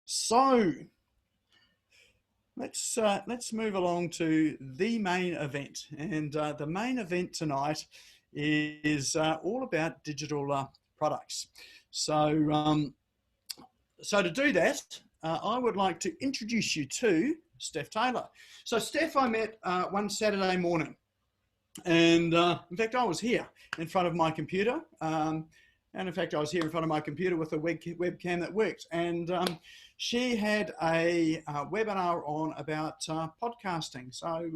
So let's move along to the main event, and the main event tonight is all about digital products. So so to do that, I would like to introduce you to Steph Taylor. So Steph, I met one Saturday morning, and in fact, I was here in front of my computer. And in fact, I was here in front of my computer with a webcam that worked. And she had a webinar on about podcasting. So,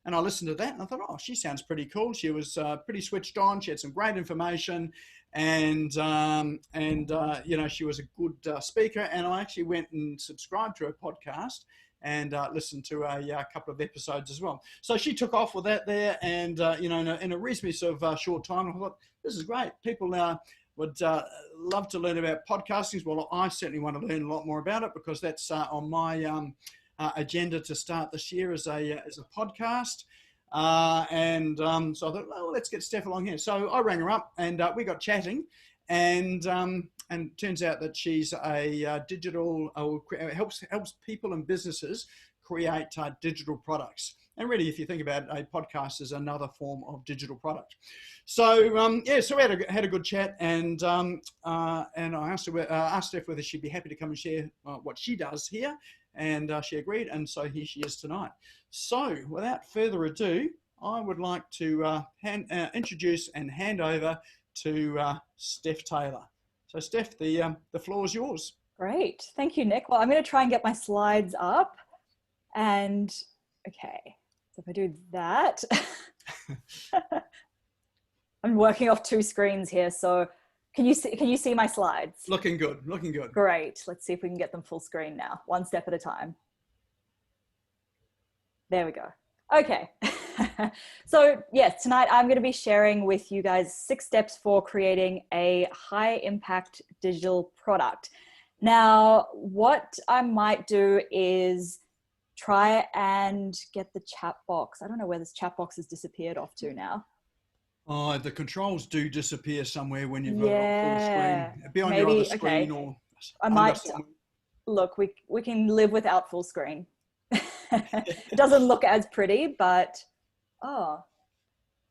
and I listened to that and I thought, oh, she sounds pretty cool. She was pretty switched on. She had some great information, and you know, she was a good speaker. And I actually went and subscribed to her podcast and listened to a couple of episodes as well. So she took off with that there, and you know, in a reasonably sort of short time, I thought, this is great. People would love to learn about podcasting. Well, I certainly want to learn a lot more about it, because that's on my agenda to start this year as a podcast. So I thought, well, let's get Steph along here. So I rang her up, and we got chatting, and it turns out that she's a digital, helps people and businesses create digital products. And really, if you think about it, a podcast is another form of digital product. So yeah, so we had a good chat, and I asked Steph whether she'd be happy to come and share what she does here, and she agreed, and so here she is tonight. So without further ado, I would like to introduce and hand over to Steph Taylor. So Steph, the floor is yours. Great, thank you, Nick. Well, I'm going to try and get my slides up, and okay. So if I do that, I'm working off two screens here. So can you see my slides? Looking good, looking good. Great. Let's see if we can get them full screen now, one step at a time. There we go. Okay. So yes, tonight I'm going to be sharing with you guys 6 steps for creating a high impact digital product. Now, what I might do is try and get the chat box. I don't know where this chat box has disappeared off to now. Oh, the controls do disappear somewhere when you've got it on full screen. Be on your other screen, or I might look. We can live without full screen. It doesn't look as pretty, but oh,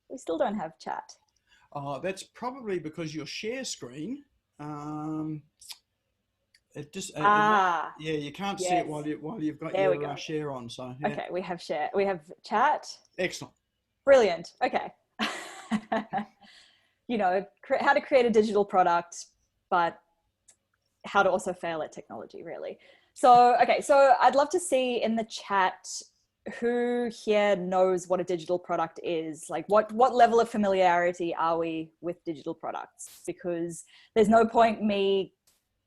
we still don't have chat. That's probably because your share screen. It just yeah, you can't see it while you've got your share on. So yeah. Okay, we have share. We have chat. Excellent. Brilliant. Okay. You know, how to create a digital product, but how to also fail at technology, really. So, okay, so I'd love to see in the chat who here knows what a digital product is. Like what level of familiarity are we with digital products? Because there's no point me,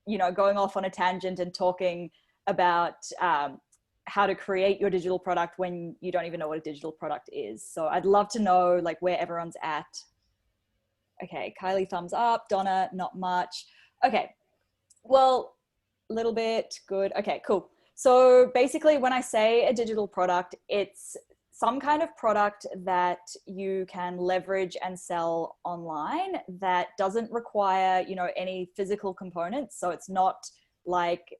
you know, going off on a tangent and talking about how to create your digital product when you don't even know what a digital product is. So I'd love to know like where everyone's at. Okay, Kylie, thumbs up. Donna, not much. Okay, well, a little bit, good. Okay, cool. So basically when I say a digital product, it's some kind of product that you can leverage and sell online that doesn't require, you know, any physical components. So it's not like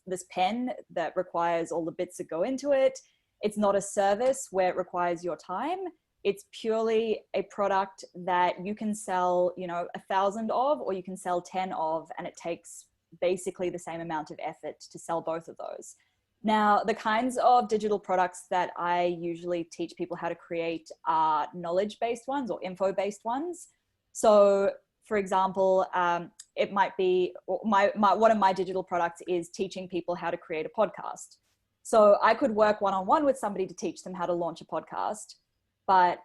this pen that requires all the bits that go into it. It's not a service where it requires your time. It's purely a product that you can sell, you know, 1,000 of, or you can sell 10 of, and it takes basically the same amount of effort to sell both of those. Now, the kinds of digital products that I usually teach people how to create are knowledge-based ones or info-based ones. So for example, it might be one of my digital products is teaching people how to create a podcast. So I could work one-on-one with somebody to teach them how to launch a podcast, but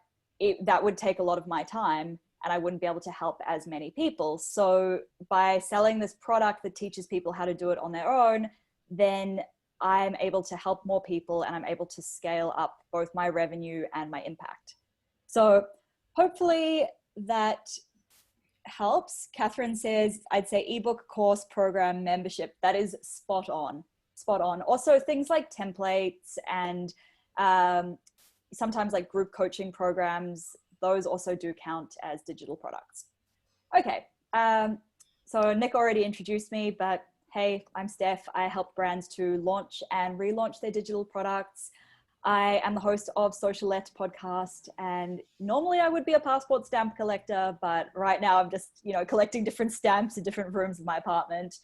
that would take a lot of my time and I wouldn't be able to help as many people. So by selling this product that teaches people how to do it on their own, then I'm able to help more people and I'm able to scale up both my revenue and my impact. So hopefully that helps. Catherine says, I'd say ebook, course, program, membership. That is spot on, spot on. Also things like templates and sometimes like group coaching programs, those also do count as digital products. Okay, so Nick already introduced me, but Hey, I'm Steph. I help brands to launch and relaunch their digital products. I am the host of Socialette podcast, and normally I would be a passport stamp collector, but right now I'm just, collecting different stamps in different rooms of my apartment.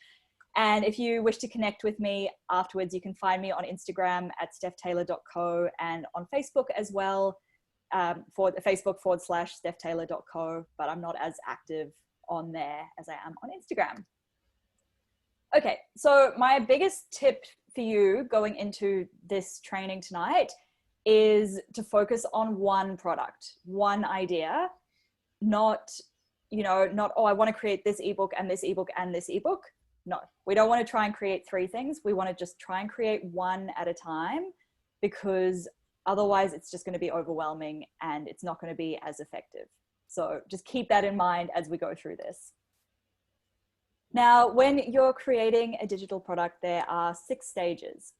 And if you wish to connect with me afterwards, you can find me on Instagram at stephtaylor.co and on Facebook as well, for Facebook.com/stephtaylor.co, but I'm not as active on there as I am on Instagram. Okay, so my biggest tip for you going into this training tonight is to focus on one product, one idea, not, oh, I want to create this ebook and this ebook and this ebook. No, we don't want to try and create 3 things. We want to just try and create one at a time, because otherwise it's just going to be overwhelming and it's not going to be as effective. So just keep that in mind as we go through this. Now, when you're creating a digital product, there are 6 stages,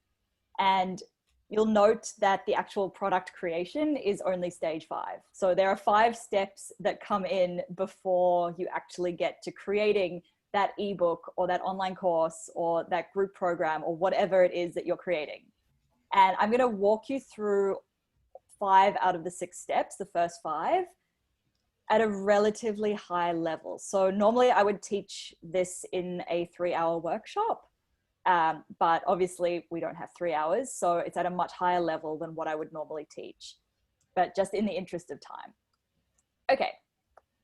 and you'll note that the actual product creation is only stage 5. So there are 5 steps that come in before you actually get to creating that ebook or that online course or that group program or whatever it is that you're creating. And I'm going to walk you through 5 out of the 6 steps, the first 5, at a relatively high level. So normally I would teach this in a 3-hour workshop, but obviously we don't have 3 hours. So it's at a much higher level than what I would normally teach, but just in the interest of time. Okay,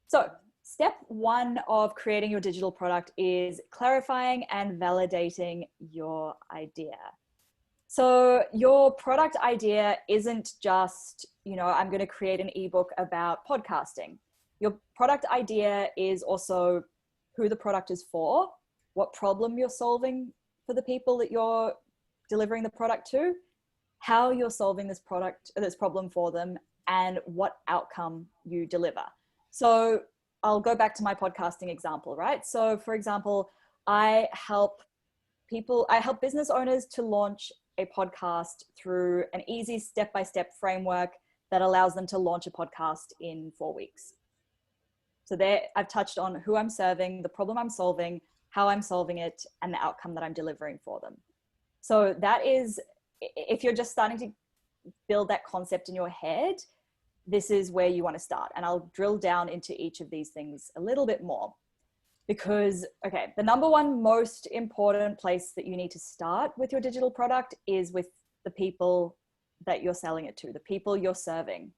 so step 1 of creating your digital product is clarifying and validating your idea. So your product idea isn't just, I'm going to create an ebook about podcasting. Your product idea is also who the product is for, what problem you're solving for the people that you're delivering the product to, how you're solving this problem for them, and what outcome you deliver. So I'll go back to my podcasting example, right? So for example, I help business owners to launch a podcast through an easy step-by-step framework that allows them to launch a podcast in 4 weeks. So there I've touched on who I'm serving, the problem I'm solving, how I'm solving it, and the outcome that I'm delivering for them. So that is, if you're just starting to build that concept in your head, this is where you want to start. And I'll drill down into each of these things a little bit more. Because, okay, the number 1 most important place that you need to start with your digital product is with the people that you're selling it to, the people you're serving.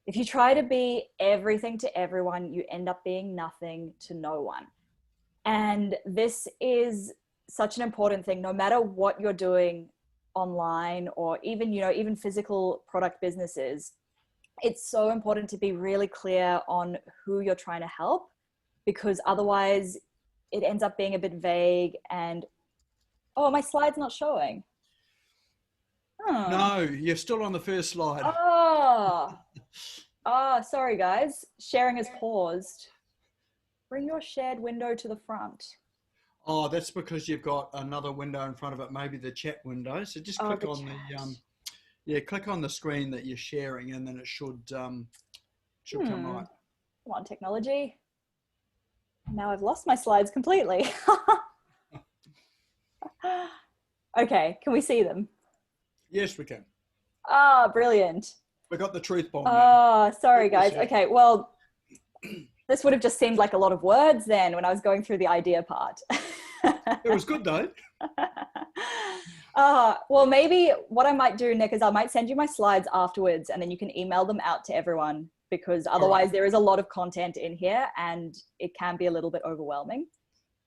If you try to be everything to everyone, you end up being nothing to no one. And this is such an important thing, no matter what you're doing online or even, even physical product businesses. It's so important to be really clear on who you're trying to help, because otherwise it ends up being a bit vague and, oh, my slide's not showing. No, you're still on the first slide. Sorry guys. Sharing has paused. Bring your shared window to the front. Oh, that's because you've got another window in front of it, maybe the chat window. So just click on click on the screen that you're sharing, and then it should come right. Come on, technology. Now I've lost my slides completely. Okay, can we see them? Yes, we can. Brilliant. We got the truth bomb now. Sorry guys. Okay, well, this would have just seemed like a lot of words then when I was going through the idea part. It was good though. Well, maybe what I might do, Nick, is I might send you my slides afterwards and then you can email them out to everyone, because otherwise there is a lot of content in here and it can be a little bit overwhelming.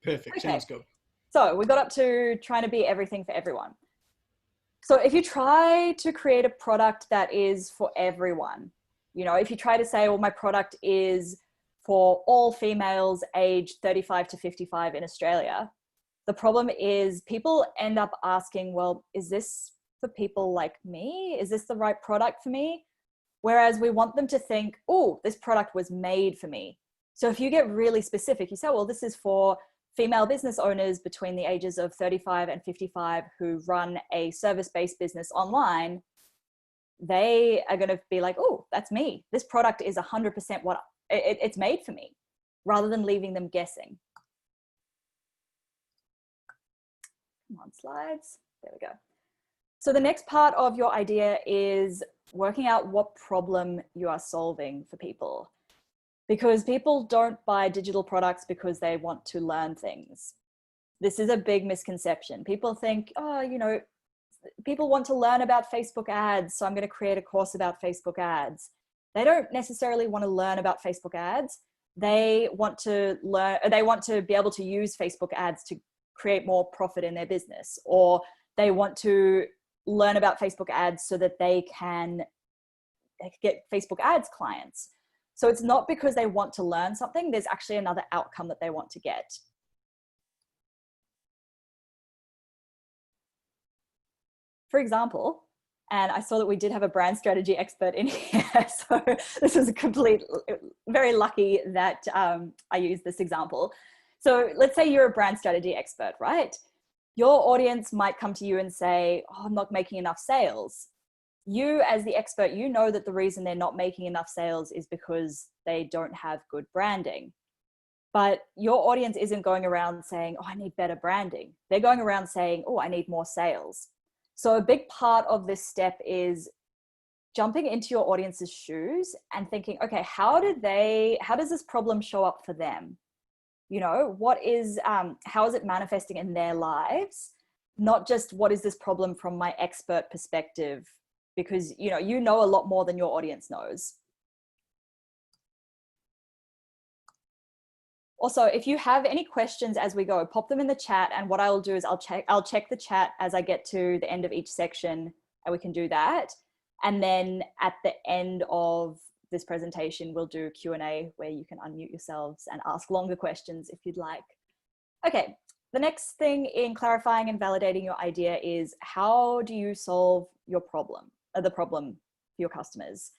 Perfect. Okay. Sounds good. So we got up to trying to be everything for everyone. So if you try to create a product that is for everyone, if you try to say, well, my product is for all females aged 35 to 55 in Australia, the problem is people end up asking, well, is this for people like me? Is this the right product for me? Whereas we want them to think, oh, this product was made for me. So if you get really specific, you say, well, this is for female business owners between the ages of 35 and 55 who run a service-based business online, they are going to be like, oh, that's me. This product is 100% what it's made for me, rather than leaving them guessing. Come on, slides. There we go. So the next part of your idea is working out what problem you are solving for people. Because people don't buy digital products because they want to learn things. This is a big misconception. People think, oh, you know, people want to learn about Facebook ads, so I'm going to create a course about Facebook ads. They don't necessarily want to learn about Facebook ads. They want to be able to use Facebook ads to create more profit in their business, or they want to learn about Facebook ads so that they can get Facebook ads clients. So it's not because they want to learn something, there's actually another outcome that they want to get. For example, and I saw that we did have a brand strategy expert in here, so this was very lucky that I used this example. So let's say you're a brand strategy expert, right? Your audience might come to you and say, oh, I'm not making enough sales. You as the expert, you know that the reason they're not making enough sales is because they don't have good branding. But your audience isn't going around saying, oh, I need better branding. They're going around saying, oh, I need more sales. So a big part of this step is jumping into your audience's shoes and thinking, okay, how does this problem show up for them? You know, how is it manifesting in their lives? Not just what is this problem from my expert perspective, because you know a lot more than your audience knows. Also, if you have any questions as we go, pop them in the chat, and what I'll do is I'll check the chat as I get to the end of each section, and we can do that. And then at the end of this presentation, we'll do Q&A where you can unmute yourselves and ask longer questions if you'd like. Okay, the next thing in clarifying and validating your idea is, how do you solve your problem, the problem for your customers?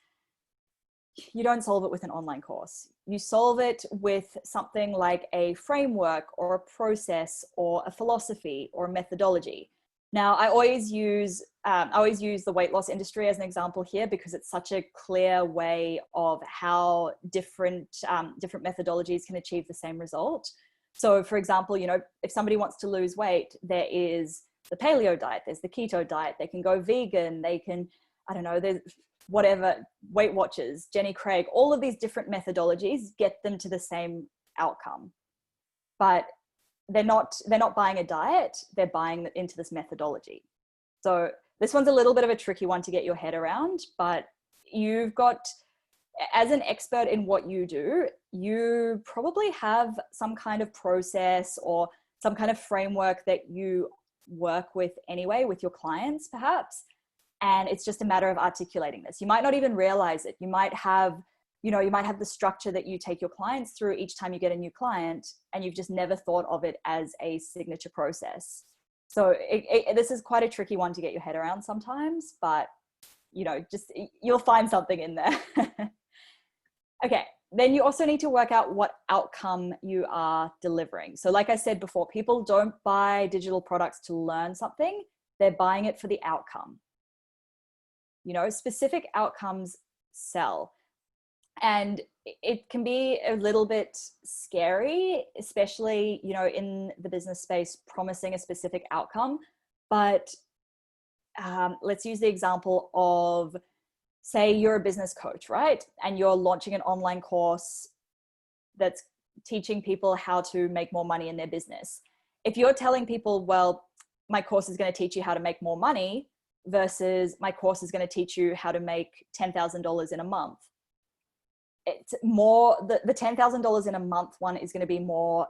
You don't solve it with an online course. You solve it with something like a framework or a process or a philosophy or a methodology. Now, I always use the weight loss industry as an example here because it's such a clear way of how different methodologies can achieve the same result. So for example, you know, if somebody wants to lose weight, there is the paleo diet, there's the keto diet, they can go vegan, they can, I don't know, there's whatever, Weight Watchers, Jenny Craig, all of these different methodologies get them to the same outcome. But they're not buying a diet, they're buying into this methodology. So this one's a little bit of a tricky one to get your head around, but you've got, as an expert in what you do, you probably have some kind of process or some kind of framework that you work with anyway with your clients perhaps. And it's just a matter of articulating this. You might not even realize it. You might have the structure that you take your clients through each time you get a new client, and you've just never thought of it as a signature process. So this is quite a tricky one to get your head around sometimes, but you know, you'll find something in there. Okay, then you also need to work out what outcome you are delivering. So like I said before, people don't buy digital products to learn something, they're buying it for the outcome. You know, specific outcomes sell. And it can be a little bit scary, especially, you know, in the business space, promising a specific outcome. But let's use the example of, say you're a business coach, right? And you're launching an online course that's teaching people how to make more money in their business. If you're telling people, well, my course is going to teach you how to make more money versus my course is going to teach you how to make $10,000 in a month, it's more, the $10,000 in a month one is going to be more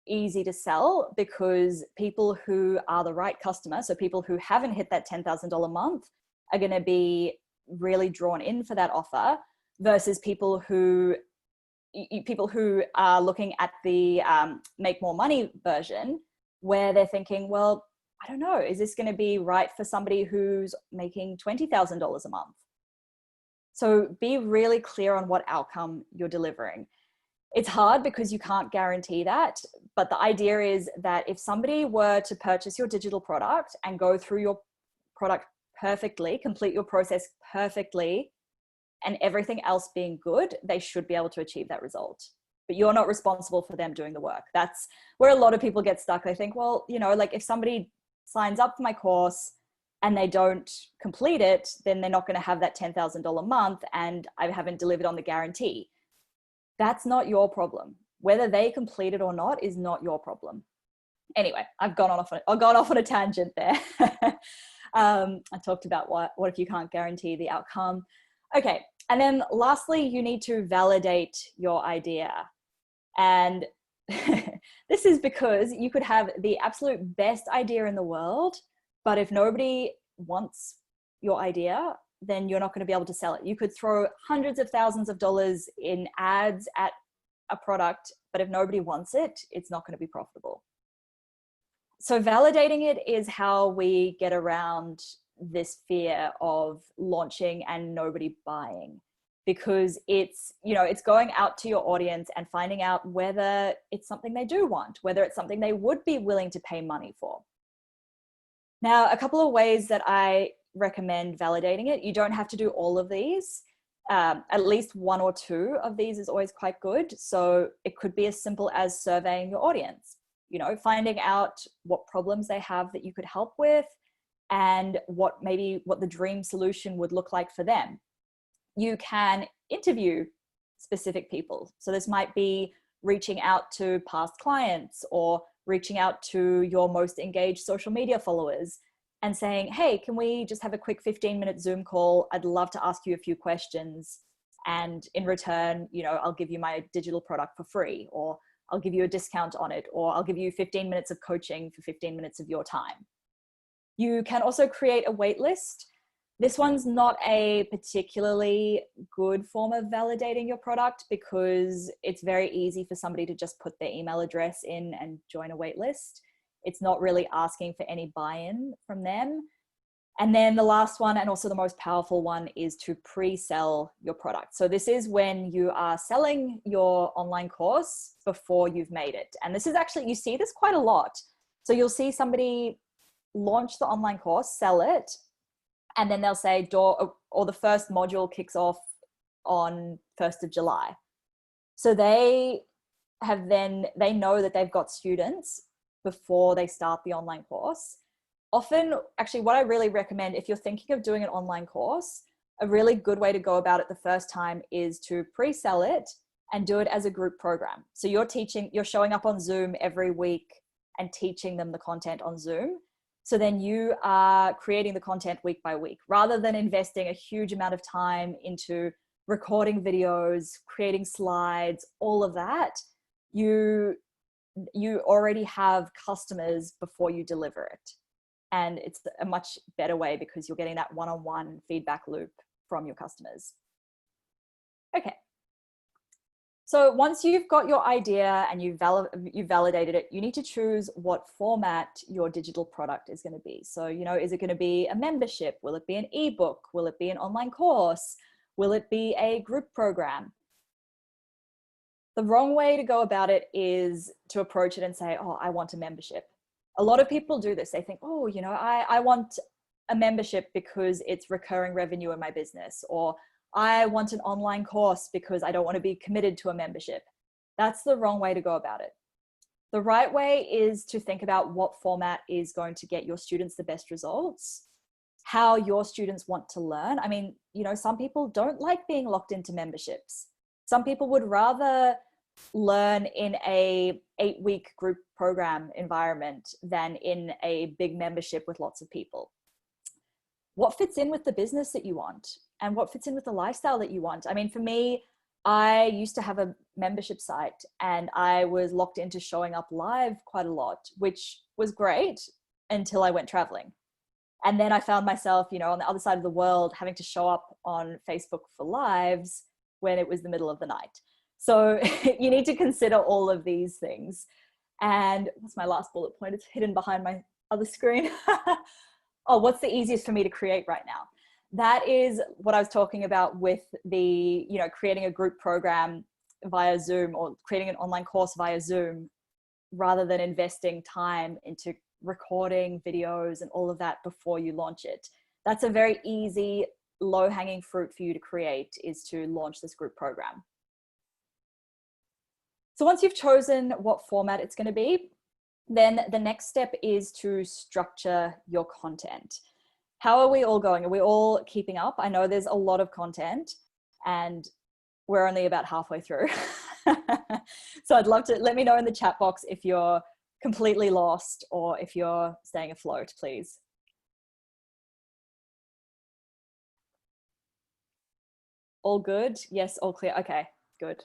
easy to sell, because people who are the right customer, so people who haven't hit that $10,000 a month, are going to be really drawn in for that offer, versus people who are looking at the make more money version, where they're thinking, well, I don't know, is this going to be right for somebody who's making $20,000 a month? So be really clear on what outcome you're delivering. It's hard because you can't guarantee that, but the idea is that if somebody were to purchase your digital product and go through your product perfectly, complete your process perfectly, and everything else being good, they should be able to achieve that result. But you're not responsible for them doing the work. That's where a lot of people get stuck. They think, well, you know, like if somebody signs up for my course and they don't complete it, then they're not going to have that $10,000 month and I haven't delivered on the guarantee. That's not your problem. Whether they complete it or not is not your problem. Anyway, I've gone off on a tangent there. I talked about what if you can't guarantee the outcome. Okay, and then lastly, you need to validate your idea. And this is because you could have the absolute best idea in the world, but if nobody wants your idea, then you're not going to be able to sell it. You could throw hundreds of thousands of dollars in ads at a product, but if nobody wants it, it's not going to be profitable. So validating it is how we get around this fear of launching and nobody buying, because it's going out to your audience and finding out whether it's something they do want, whether it's something they would be willing to pay money for. Now, a couple of ways that I recommend validating it. You don't have to do all of these. At least one or two of these is always quite good. So it could be as simple as surveying your audience, finding out what problems they have that you could help with and what the dream solution would look like for them. You can interview specific people. So this might be reaching out to past clients or reaching out to your most engaged social media followers and saying, hey, can we just have a quick 15-minute Zoom call? I'd love to ask you a few questions. And in return, I'll give you my digital product for free, or I'll give you a discount on it, or I'll give you 15 minutes of coaching for 15 minutes of your time. You can also create a wait list. This one's not a particularly good form of validating your product because it's very easy for somebody to just put their email address in and join a wait list. It's not really asking for any buy-in from them. And then the last one, and also the most powerful one, is to pre-sell your product. So this is when you are selling your online course before you've made it. And this is actually, you see this quite a lot. So you'll see somebody launch the online course, sell it, and then they'll say or the first module kicks off on 1st of July. So they know that they've got students before they start the online course. Often, actually, what I really recommend, if you're thinking of doing an online course, a really good way to go about it the first time is to pre-sell it and do it as a group program. So you're showing up on Zoom every week and teaching them the content on Zoom. So then you are creating the content week by week, rather than investing a huge amount of time into recording videos, creating slides, all of that. You already have customers before you deliver it. And it's a much better way because you're getting that one-on-one feedback loop from your customers. Okay. So once you've got your idea and you've validated it, you need to choose what format your digital product is going to be. So, is it going to be a membership? Will it be an ebook? Will it be an online course? Will it be a group program? The wrong way to go about it is to approach it and say, oh, I want a membership. A lot of people do this. They think, oh, I want a membership because it's recurring revenue in my business, or I want an online course because I don't want to be committed to a membership. That's the wrong way to go about it. The right way is to think about what format is going to get your students the best results, how your students want to learn. I mean, some people don't like being locked into memberships. Some people would rather learn in a 8-week group program environment than in a big membership with lots of people. What fits in with the business that you want and what fits in with the lifestyle that you want? I mean, for me, I used to have a membership site and I was locked into showing up live quite a lot, which was great until I went traveling. And then I found myself, on the other side of the world, having to show up on Facebook for lives when it was the middle of the night. So you need to consider all of these things. And what's my last bullet point? It's hidden behind my other screen. Oh, what's the easiest for me to create right now? That is what I was talking about with the, creating a group program via Zoom or creating an online course via Zoom, rather than investing time into recording videos and all of that before you launch it. That's a very easy, low-hanging fruit for you to create, is to launch this group program. So once you've chosen what format it's going to be, Then the next step is to structure your content. How are we all going? Are we all keeping up? I know there's a lot of content and we're only about halfway through. So I'd love to, let me know in the chat box if you're completely lost or if you're staying afloat, please. All good? Yes, all clear. Okay, good.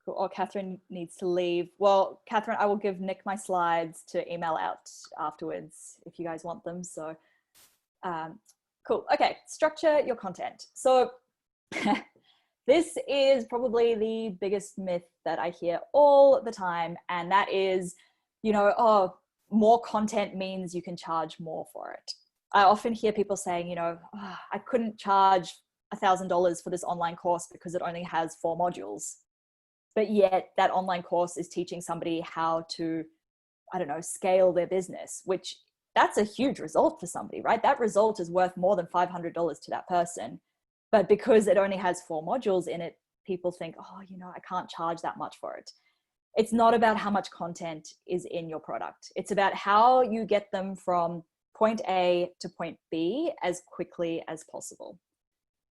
Cool. Oh, Catherine needs to leave. Well, Catherine, I will give Nick my slides to email out afterwards if you guys want them. So cool. Okay, structure your content. So this is probably the biggest myth that I hear all the time. And that is, you know, oh, more content means you can charge more for it. I often hear people saying, you know, oh, I couldn't charge $1,000 for this online course because it only has 4 modules. But yet that online course is teaching somebody how to, I don't know, scale their business, which that's a huge result for somebody, right? That result is worth more than $500 to that person. But because it only has 4 modules in it, people think, oh, you know, I can't charge that much for it. It's not about how much content is in your product. It's about how you get them from point A to point B as quickly as possible.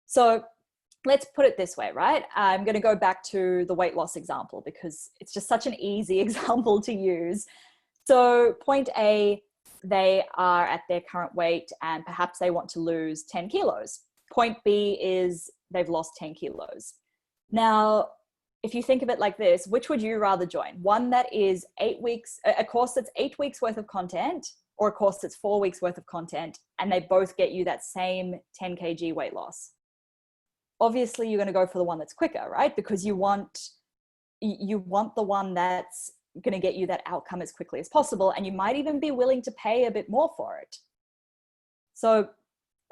So let's put it this way, right? I'm going to go back to the weight loss example because it's just such an easy example to use. So point A, they are at their current weight and perhaps they want to lose 10 kilos. Point B is they've lost 10 kilos. Now, if you think of it like this, which would you rather join? One that is 8 weeks, a course that's 8 weeks worth of content, or a course that's 4 weeks worth of content, and they both get you that same 10 kg weight loss? Obviously, you're going to go for the one that's quicker, right? Because you want the one that's going to get you that outcome as quickly as possible. And you might even be willing to pay a bit more for it. So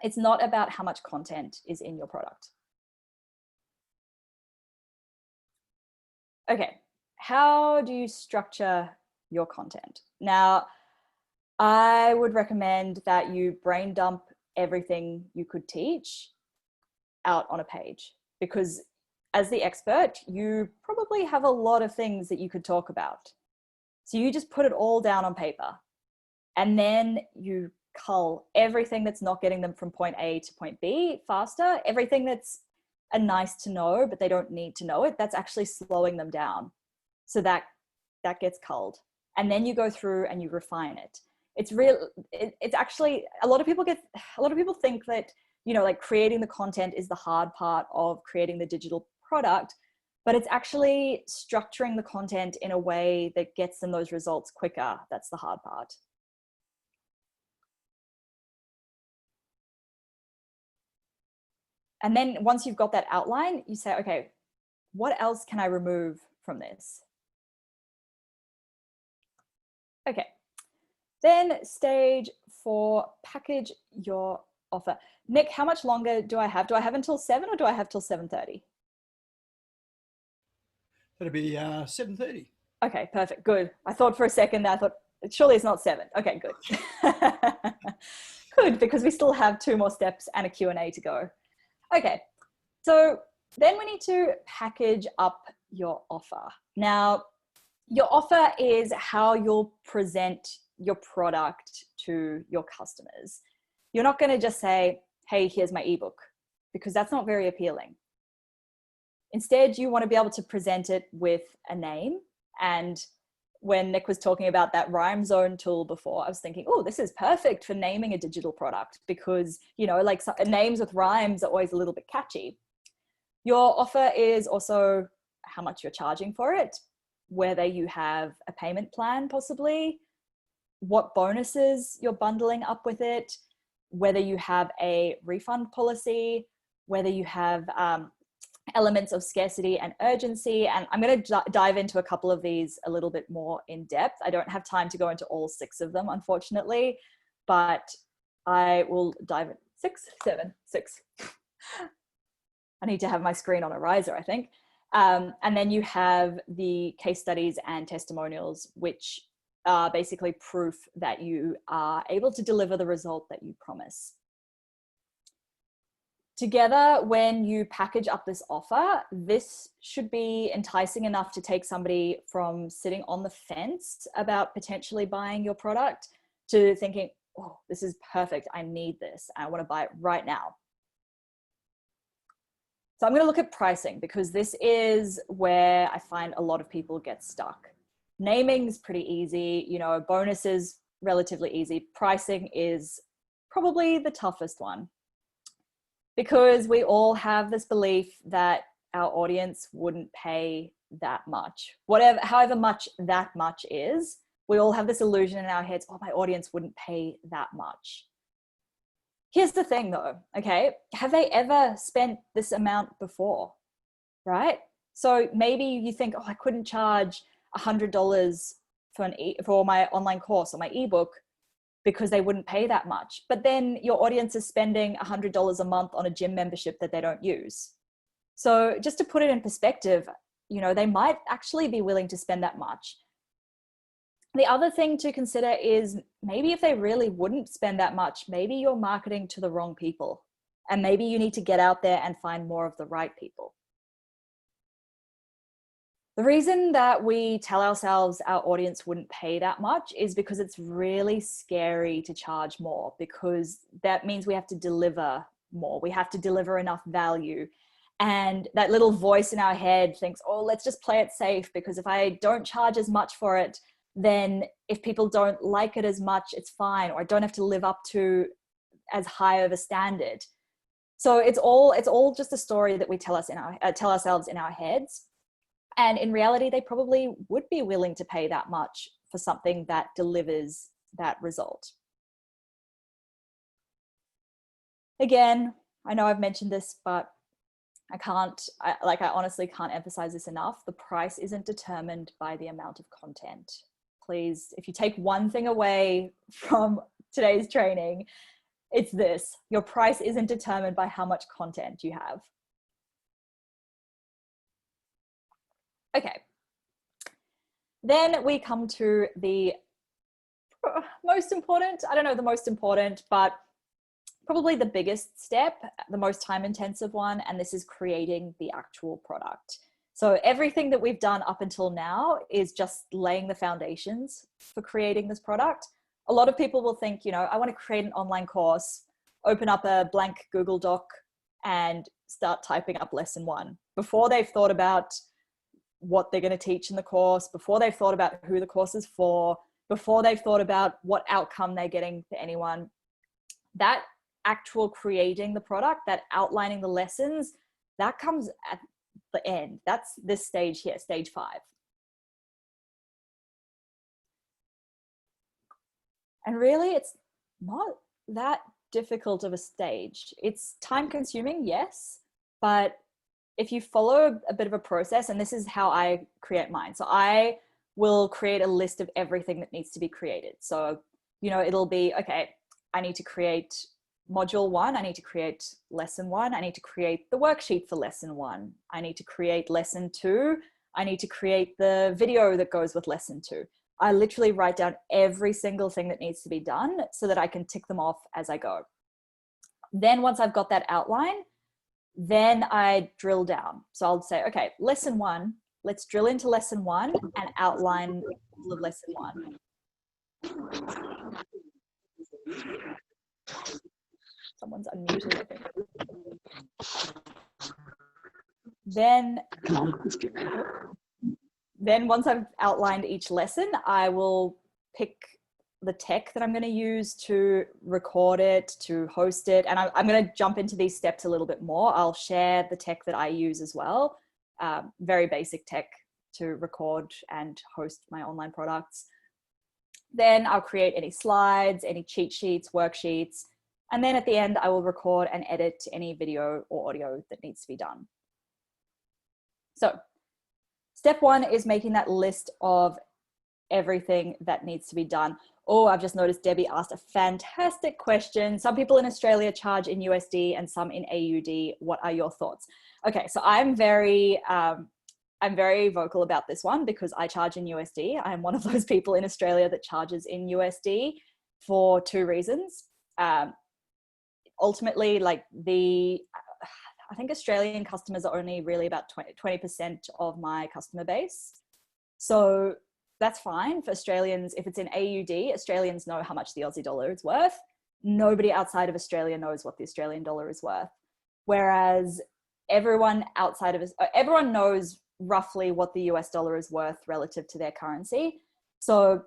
it's not about how much content is in your product. Okay, how do you structure your content? Now, I would recommend that you brain dump everything you could teach out on a page, because as the expert, you probably have a lot of things that you could talk about. So you just put it all down on paper and then you cull everything that's not getting them from point A to point B faster, everything that's a nice to know, but they don't need to know it, that's actually slowing them down. So that gets culled. And then you go through and you refine it. It's actually, a lot of people think that, you know, like creating the content is the hard part of creating the digital product, but it's actually structuring the content in a way that gets them those results quicker. That's the hard part. And then once you've got that outline, you say, okay, what else can I remove from this? Okay. Then stage 4, package your offer. Nick, how much longer do I have? Do I have until 7 or do I have till 7:30? That'll be 7:30. Okay, perfect. Good. I thought for a second that I thought, surely it's not 7. Okay, good. Good, because we still have 2 more steps and a Q&A to go. Okay, so then we need to package up your offer. Now, your offer is how you'll present your product to your customers. You're not going to just say, hey, here's my ebook, because that's not very appealing. Instead, you want to be able to present it with a name. And when Nick was talking about that rhyme zone tool before, I was thinking, oh, this is perfect for naming a digital product because, you know, like names with rhymes are always a little bit catchy. Your offer is also how much you're charging for it, whether you have a payment plan, possibly, what bonuses you're bundling up with it, whether you have a refund policy, whether you have elements of scarcity and urgency. And I'm going to dive into a couple of these a little bit more in depth. I don't have time to go into all 6 of them, unfortunately, but I will dive in. 6, 7, 6. I need to have my screen on a riser, I think. And then you have the case studies and testimonials, which are basically proof that you are able to deliver the result that you promise. Together, when you package up this offer, this should be enticing enough to take somebody from sitting on the fence about potentially buying your product to thinking, oh, this is perfect. I need this. I want to buy it right now. So I'm going to look at pricing because this is where I find a lot of people get stuck. Naming is pretty easy. You know, bonus is relatively easy. Pricing is probably the toughest one, because we all have this belief that our audience wouldn't pay that much. However much that much is, we all have this illusion in our heads, oh, my audience wouldn't pay that much. Here's the thing though, okay? Have they ever spent this amount before, right? So maybe you think, oh, I couldn't charge $100 for my online course or my ebook because they wouldn't pay that much. But then your audience is spending $100 a month on a gym membership that they don't use. So just to put it in perspective, you know, they might actually be willing to spend that much. The other thing to consider is maybe if they really wouldn't spend that much, maybe you're marketing to the wrong people, and maybe you need to get out there and find more of the right people. The reason that we tell ourselves our audience wouldn't pay that much is because it's really scary to charge more, because that means we have to deliver more. We have to deliver enough value. And that little voice in our head thinks, oh, let's just play it safe, because if I don't charge as much for it, then if people don't like it as much, it's fine, or I don't have to live up to as high of a standard. So it's all just a story that we tell ourselves in our heads. And in reality, they probably would be willing to pay that much for something that delivers that result. Again, I know I've mentioned this, but I honestly can't emphasize this enough. The price isn't determined by the amount of content. Please, if you take one thing away from today's training, it's this: your price isn't determined by how much content you have. Okay. Then we come to the most important, I don't know the most important, but probably the biggest step, the most time intensive one, and this is creating the actual product. So everything that we've done up until now is just laying the foundations for creating this product. A lot of people will think, you know, I want to create an online course, open up a blank Google Doc and start typing up lesson 1 before they've thought about what they're going to teach in the course, before they've thought about who the course is for, before they've thought about what outcome they're getting for anyone. That actual creating the product, that outlining the lessons, that comes at the end. That's this stage here, stage 5. And really, it's not that difficult of a stage. It's time consuming, yes, but if you follow a bit of a process, and this is how I create mine. So I will create a list of everything that needs to be created. So, you know, it'll be, okay, I need to create module 1. I need to create lesson 1. I need to create the worksheet for lesson 1. I need to create lesson 2. I need to create the video that goes with lesson 2. I literally write down every single thing that needs to be done so that I can tick them off as I go. Then once I've got that outline, then I drill down. So I'll say, okay, lesson 1, let's drill into lesson 1 and outline lesson 1. Someone's unmuted, I think. Then once I've outlined each lesson, I will pick the tech that I'm going to use to record it, to host it. And I'm going to jump into these steps a little bit more. I'll share the tech that I use as well. Very basic tech to record and host my online products. Then I'll create any slides, any cheat sheets, worksheets. And then at the end, I will record and edit any video or audio that needs to be done. So step 1 is making that list of everything that needs to be done. Oh, I've just noticed Debbie asked a fantastic question. Some people in Australia charge in USD and some in AUD. What are your thoughts? Okay, so I'm very vocal about this one because I charge in USD. I'm one of those people in Australia that charges in USD for 2 reasons. Ultimately, like I think Australian customers are only really about 20% of my customer base. So that's fine for Australians. If it's in AUD, Australians know how much the Aussie dollar is worth. Nobody outside of Australia knows what the Australian dollar is worth. Whereas everyone knows roughly what the US dollar is worth relative to their currency. So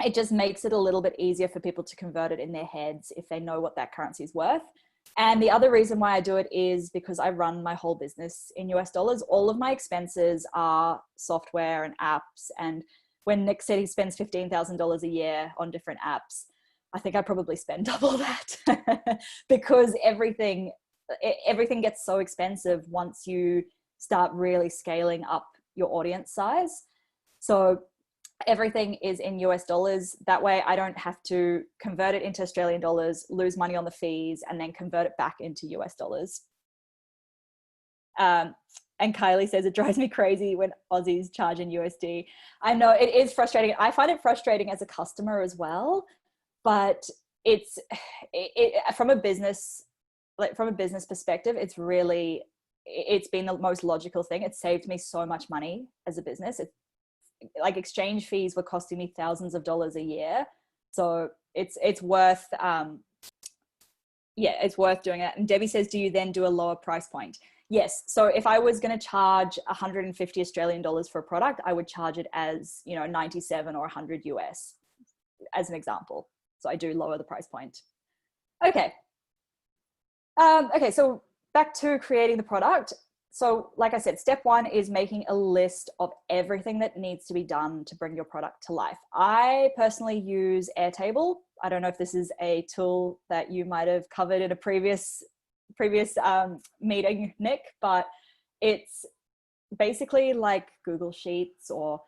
it just makes it a little bit easier for people to convert it in their heads if they know what that currency is worth. And the other reason why I do it is because I run my whole business in US dollars. All of my expenses are software and apps. And when Nick said he spends $15,000 a year on different apps, I think I probably spend double that because everything gets so expensive once you start really scaling up your audience size. So everything is in US dollars. That way I don't have to convert it into Australian dollars, lose money on the fees, and then convert it back into US dollars. And Kylie says, it drives me crazy when Aussies charge in USD. I know it is frustrating. I find it frustrating as a customer as well, but it's from a business perspective, it's been the most logical thing. It saved me so much money as a business. Like exchange fees were costing me thousands of dollars a year. So it's worth, it's worth doing it. And Debbie says, do you then do a lower price point? Yes. So if I was going to charge 150 Australian dollars for a product, I would charge it as, 97 or 100 US as an example. So I do lower the price point. Okay. So back to creating the product. So like I said, step one is making a list of everything that needs to be done to bring your product to life. I personally use Airtable. I don't know if this is a tool that you might have covered in a previous meeting, Nick, but it's basically like Google Sheets, or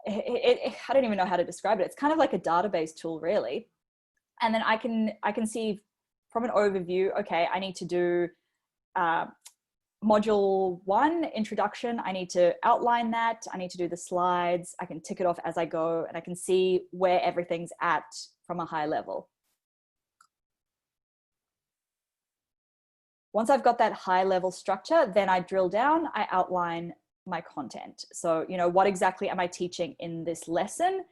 I don't even know how to describe it. It's kind of like a database tool, really. And then I can see from an overview, okay, I need to do module 1, introduction. I need to outline that. I need to do the slides. I can tick it off as I go, and I can see where everything's at from a high level. Once I've got that high level structure, then I drill down, I outline my content. So, what exactly am I teaching in this lesson?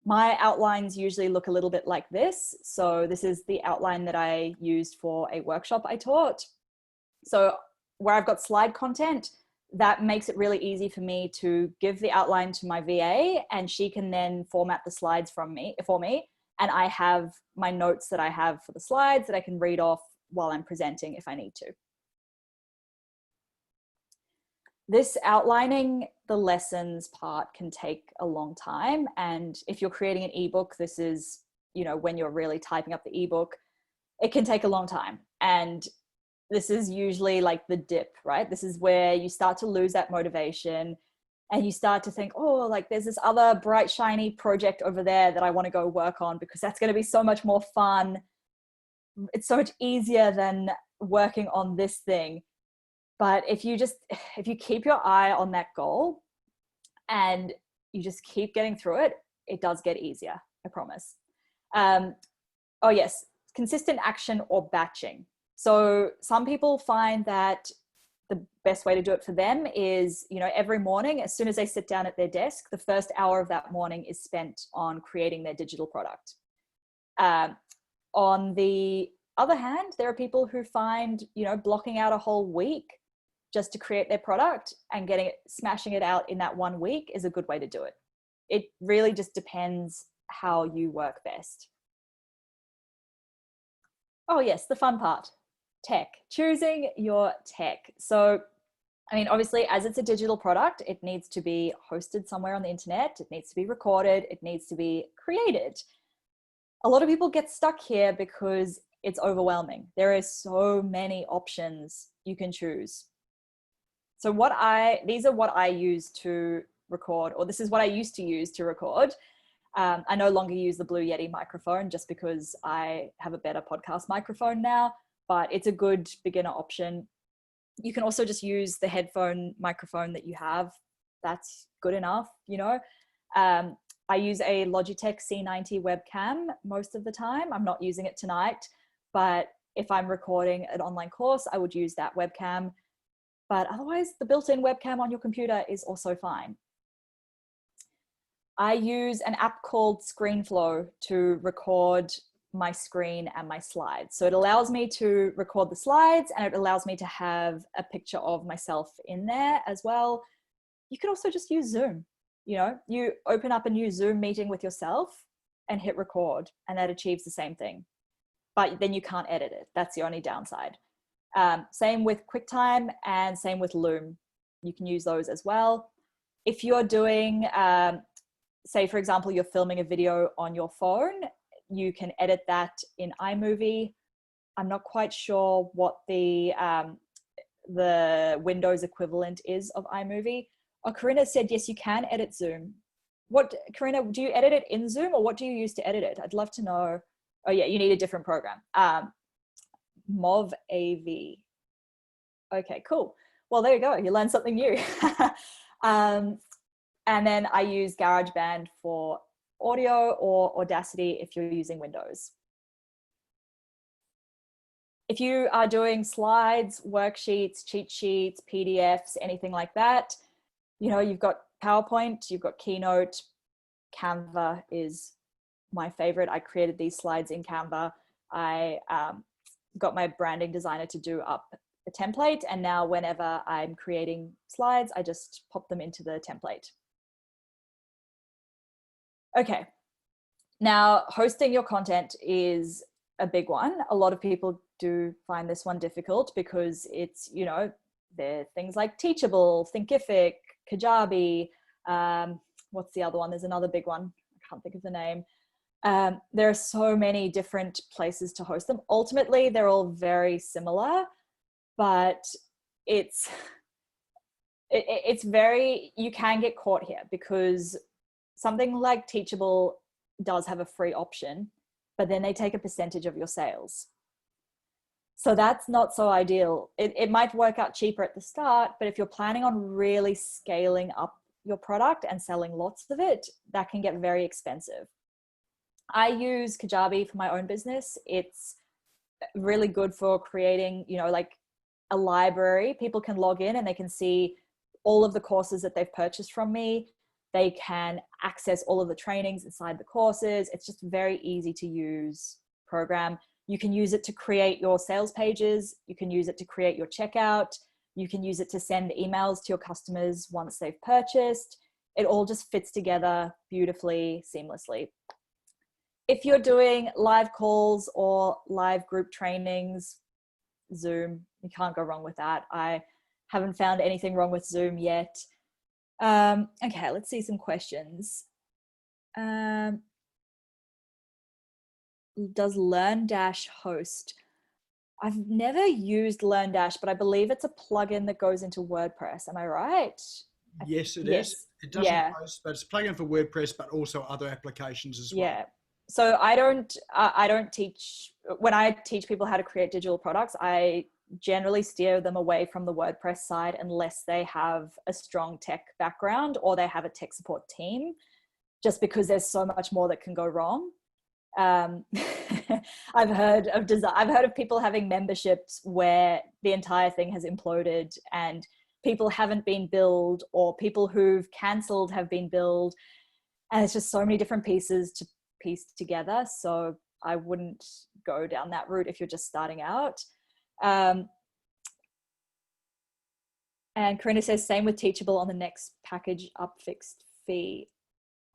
My outlines usually look a little bit like this. So this is the outline that I used for a workshop I taught. So where I've got slide content, that makes it really easy for me to give the outline to my VA, and she can then format the slides for me. And I have my notes that I have for the slides that I can read off while I'm presenting if I need to. This outlining the lessons part can take a long time. And if you're creating an ebook, this is, when you're really typing up the ebook, it can take a long time. And this is usually like the dip, right? This is where you start to lose that motivation and you start to think, oh, like there's this other bright, shiny project over there that I want to go work on because that's going to be so much more fun. It's so much easier than working on this thing. But if you keep your eye on that goal and you just keep getting through it, it does get easier, I promise. Oh yes, consistent action or batching. So some people find that the best way to do it for them is, every morning, as soon as they sit down at their desk, the first hour of that morning is spent on creating their digital product. On the other hand, there are people who find, blocking out a whole week just to create their product and smashing it out in that 1 week is a good way to do it. It really just depends how you work best. Oh yes, the fun part, tech, choosing your tech. So, obviously as it's a digital product, it needs to be hosted somewhere on the internet. It needs to be recorded. It needs to be created. A lot of people get stuck here because it's overwhelming. There are so many options you can choose. So these are what I use to record, or this is what I used to use to record. I no longer use the Blue Yeti microphone just because I have a better podcast microphone now, but it's a good beginner option. You can also just use the headphone microphone that you have. That's good enough, I use a Logitech C90 webcam most of the time. I'm not using it tonight, but If I'm recording an online course, I would use that webcam. But otherwise, the built-in webcam on your computer is also fine. I use an app called ScreenFlow to record my screen and my slides. So it allows me to record the slides, and it allows me to have a picture of myself in there as well. You could also just use Zoom. You know, you open up a new Zoom meeting with yourself and hit record, and that achieves the same thing. But then you can't edit it. That's the only downside. Same with QuickTime and same with Loom. You can use those as well. If you're doing, say for example, you're filming a video on your phone, you can edit that in iMovie. I'm not quite sure what the Windows equivalent is of iMovie. Oh, Corinna said, yes, you can edit Zoom. Corinna, do you edit it in Zoom, or what do you use to edit it? I'd love to know. Oh yeah, you need a different program. Mov AV. Okay, cool. Well, there you go. You learned something new. And then I use GarageBand for audio, or Audacity if you're using Windows. If you are doing slides, worksheets, cheat sheets, PDFs, anything like that, you know, you've got PowerPoint, you've got Keynote. Canva is my favorite. I created these slides in Canva. I got my branding designer to do up a template, and now whenever I'm creating slides, I just pop them into the template. Okay, now hosting your content is a big one. A lot of people do find this one difficult because it's, you know, there are things like Teachable, Thinkific, Kajabi. What's the other one? There's another big one. I can't think of the name. There are so many different places to host them. Ultimately, they're all very similar, but it's very, you can get caught here because something like Teachable does have a free option, but then they take a percentage of your sales. So that's not so ideal. It might work out cheaper at the start, but if you're planning on really scaling up your product and selling lots of it, that can get very expensive. I use Kajabi for my own business. It's really good for creating, you know, like a library. People can log in and they can see all of the courses that they've purchased from me. They can access all of the trainings inside the courses. It's just a very easy to use program. You can use it to create your sales pages. You can use it to create your checkout. You can use it to send emails to your customers once they've purchased. It all just fits together beautifully, seamlessly. If you're doing live calls or live group trainings, Zoom, you can't go wrong with that. I haven't found anything wrong with Zoom yet. Okay, let's see some questions. Does LearnDash host? I've never used LearnDash, but I believe it's a plugin that goes into WordPress. Am I right? Yes, it Yes. is. It doesn't host, but it's a plugin for WordPress, but also other applications as well. Yeah. So I don't teach, when I teach people how to create digital products, I generally steer them away from the WordPress side unless they have a strong tech background or they have a tech support team, just because there's so much more that can go wrong. I've heard of people having memberships where the entire thing has imploded and people haven't been billed, or people who've cancelled have been billed, and it's just so many different pieces to piece together. So I wouldn't go down that route if you're just starting out. And Corinna says, same with Teachable on the next package up fixed fee.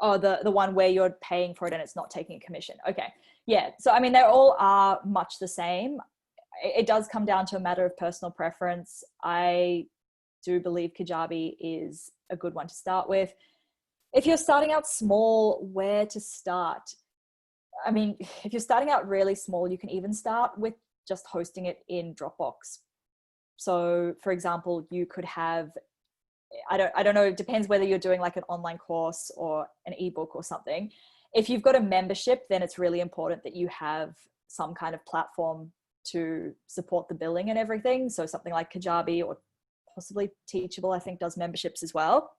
Oh, the one where you're paying for it and it's not taking a commission. Okay. Yeah. So, I mean, they all are much the same. It does come down to a matter of personal preference. I do believe Kajabi is a good one to start with. If you're starting out small, where to start? I mean, if you're starting out really small, you can even start with just hosting it in Dropbox. So for example, you could have, I don't know, it depends whether you're doing like an online course or an ebook or something. If you've got a membership, then it's really important that you have some kind of platform to support the billing and everything. So something like Kajabi or possibly Teachable, I think, does memberships as well.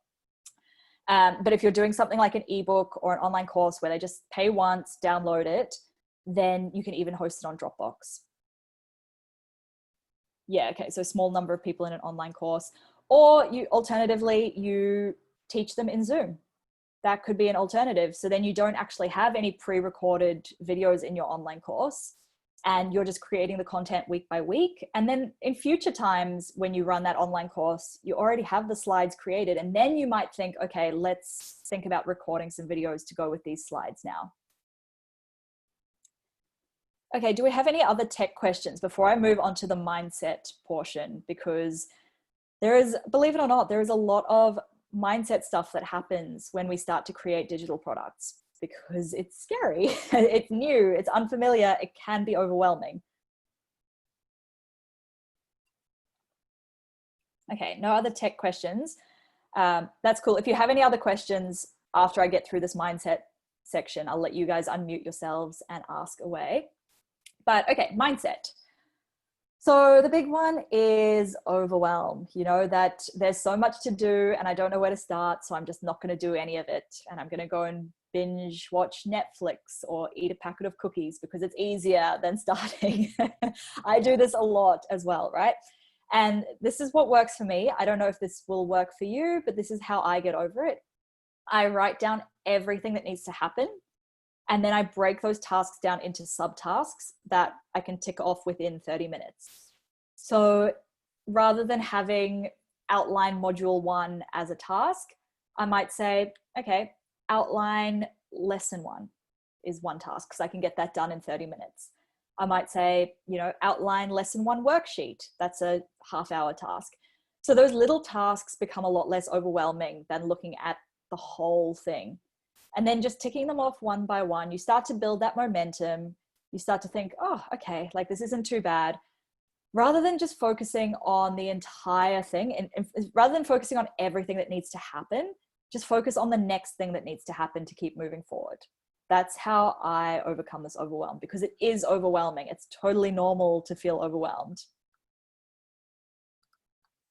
But if you're doing something like an ebook or an online course where they just pay once, download it, then you can even host it on Dropbox. Yeah, okay, so small number of people in an online course. Or you alternatively, you teach them in Zoom. That could be an alternative. So then you don't actually have any pre-recorded videos in your online course, and you're just creating the content week by week. And then in future times, when you run that online course, you already have the slides created. And then you might think, okay, let's think about recording some videos to go with these slides now. Okay, do we have any other tech questions before I move on to the mindset portion? Because there is, believe it or not, there is a lot of mindset stuff that happens when we start to create digital products, because it's scary, it's new, it's unfamiliar, it can be overwhelming. Okay, no other tech questions. That's cool. If you have any other questions after I get through this mindset section, I'll let you guys unmute yourselves and ask away. But okay, mindset. So the big one is overwhelm. You know, that there's so much to do and I don't know where to start, so I'm just not going to do any of it. And I'm going to go and binge watch Netflix or eat a packet of cookies because it's easier than starting. I do this a lot as well, right? And this is what works for me. I don't know if this will work for you, but this is how I get over it. I write down everything that needs to happen, and then I break those tasks down into subtasks that I can tick off within 30 minutes. So rather than having outline module 1 as a task, I might say, okay, outline lesson 1 is one task because I can get that done in 30 minutes. I might say, you know, outline lesson 1 worksheet. That's a half-hour task. So those little tasks become a lot less overwhelming than looking at the whole thing. And then just ticking them off one by one, you start to build that momentum. You start to think, oh, okay, like this isn't too bad. Rather than just focusing on the entire thing, and rather than focusing on everything that needs to happen, just focus on the next thing that needs to happen to keep moving forward. That's how I overcome this overwhelm, because it is overwhelming. It's totally normal to feel overwhelmed.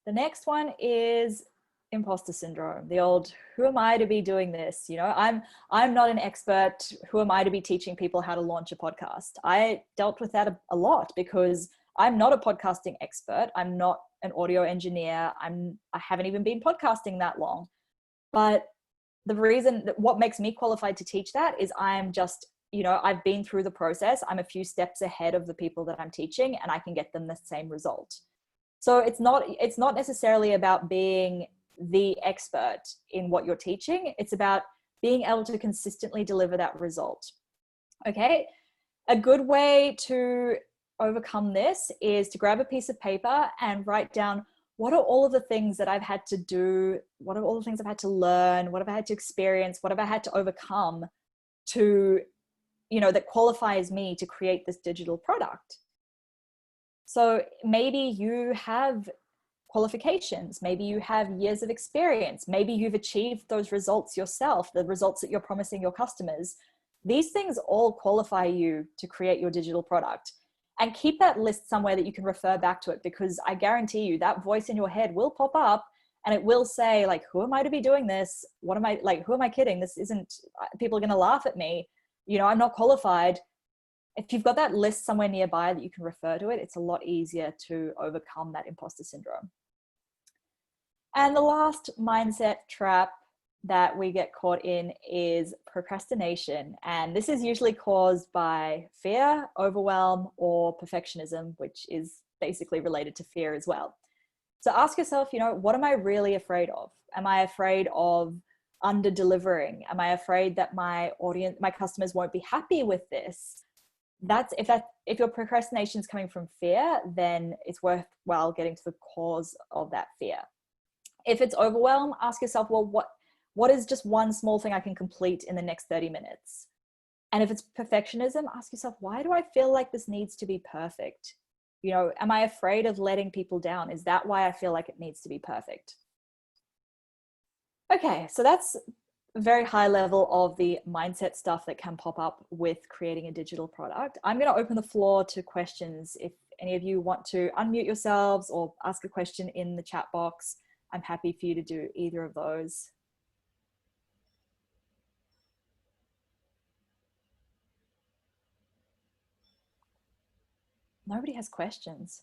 The next one is imposter syndrome, the old, who am I to be doing this? You know, I'm not an expert. Who am I to be teaching people how to launch a podcast? I dealt with that a lot because I'm not a podcasting expert. I'm not an audio engineer. I haven't even been podcasting that long. But the reason that what makes me qualified to teach that is I'm just, you know, I've been through the process. I'm a few steps ahead of the people that I'm teaching, and I can get them the same result. So it's not necessarily about being the expert in what you're teaching. It's about being able to consistently deliver that result. Okay. A good way to overcome this is to grab a piece of paper and write down, what are all of the things that I've had to do? What are all the things I've had to learn? What have I had to experience? What have I had to overcome to, you know, that qualifies me to create this digital product? So maybe you have qualifications, maybe you have years of experience, maybe you've achieved those results yourself, the results that you're promising your customers. These things all qualify you to create your digital product. And keep that list somewhere that you can refer back to it, because I guarantee you that voice in your head will pop up and it will say, like, who am I to be doing this? What am I, like, who am I kidding? This isn't, people are going to laugh at me. You know, I'm not qualified. If you've got that list somewhere nearby that you can refer to it, it's a lot easier to overcome that imposter syndrome. And the last mindset trap that we get caught in is procrastination. And this is usually caused by fear, overwhelm, or perfectionism, which is basically related to fear as well. So ask yourself, you know, what am I really afraid of? Am I afraid of under delivering? Am I afraid that my audience, my customers won't be happy with this? If your procrastination is coming from fear, then it's worthwhile getting to the cause of that fear. If it's overwhelm, ask yourself, well, what is just one small thing I can complete in the next 30 minutes? And if it's perfectionism, ask yourself, why do I feel like this needs to be perfect? You know, am I afraid of letting people down? Is that why I feel like it needs to be perfect? Okay, so that's a very high level of the mindset stuff that can pop up with creating a digital product. I'm going to open the floor to questions. If any of you want to unmute yourselves or ask a question in the chat box, I'm happy for you to do either of those. Nobody has questions.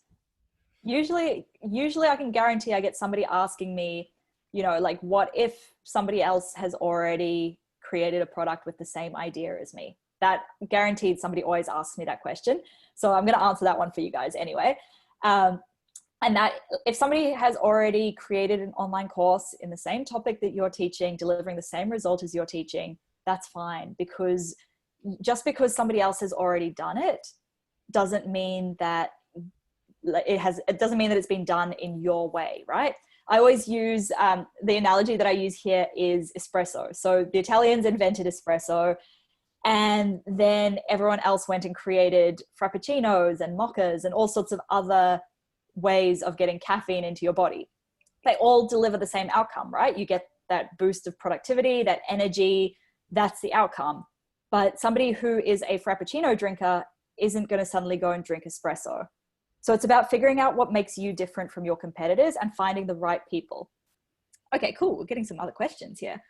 Usually I can guarantee I get somebody asking me, you know, like, what if somebody else has already created a product with the same idea as me? That guaranteed somebody always asks me that question. So I'm going to answer that one for you guys anyway. And that if somebody has already created an online course in the same topic that you're teaching, delivering the same result as you're teaching, that's fine, because just because somebody else has already done it doesn't mean that it doesn't mean that it's been done in your way, right? I always use the analogy that I use here is espresso. So the Italians invented espresso, and then everyone else went and created frappuccinos and mochas and all sorts of other ways of getting caffeine into your body. They all deliver the same outcome, right? You get that boost of productivity, that energy, that's the outcome. But somebody who is a frappuccino drinker isn't going to suddenly go and drink espresso. So it's about figuring out what makes you different from your competitors and finding the right people. Okay, cool. We're getting some other questions here.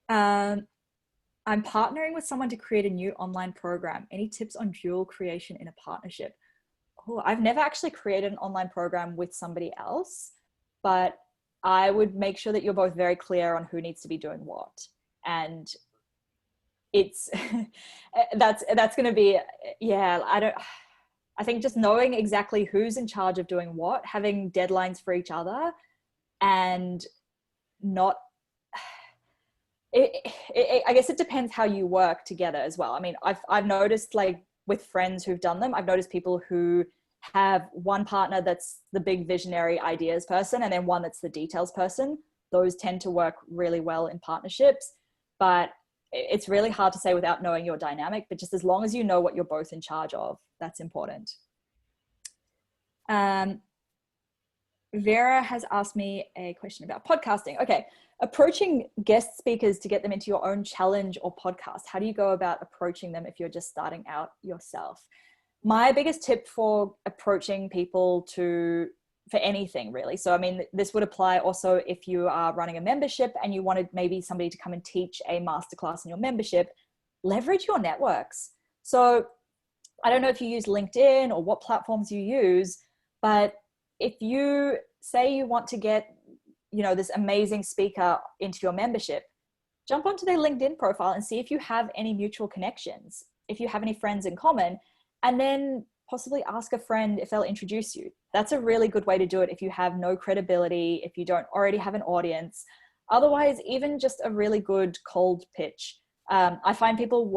I'm partnering with someone to create a new online program. Any tips on dual creation in a partnership? Oh, I've never actually created an online program with somebody else, but I would make sure that you're both very clear on who needs to be doing what. And it's, that's going to be, yeah, I think just knowing exactly who's in charge of doing what, having deadlines for each other, and not, I guess it depends how you work together as well. I mean, I've noticed, like, with friends who've done them, I've noticed people who have one partner that's the big visionary ideas person and then one that's the details person. Those tend to work really well in partnerships, but it's really hard to say without knowing your dynamic. But just as long as you know what you're both in charge of, that's important. Vera has asked me a question about podcasting. Okay, approaching guest speakers to get them into your own challenge or podcast. How do you go about approaching them if you're just starting out yourself? My biggest tip for approaching people for anything really. So, I mean, this would apply also if you are running a membership and you wanted maybe somebody to come and teach a masterclass in your membership, leverage your networks. So I don't know if you use LinkedIn or what platforms you use, but if you say you want to get, you know, this amazing speaker into your membership, jump onto their LinkedIn profile and see if you have any mutual connections, if you have any friends in common, and then possibly ask a friend if they'll introduce you. That's a really good way to do it if you have no credibility, if you don't already have an audience. Otherwise, even just a really good cold pitch. I find people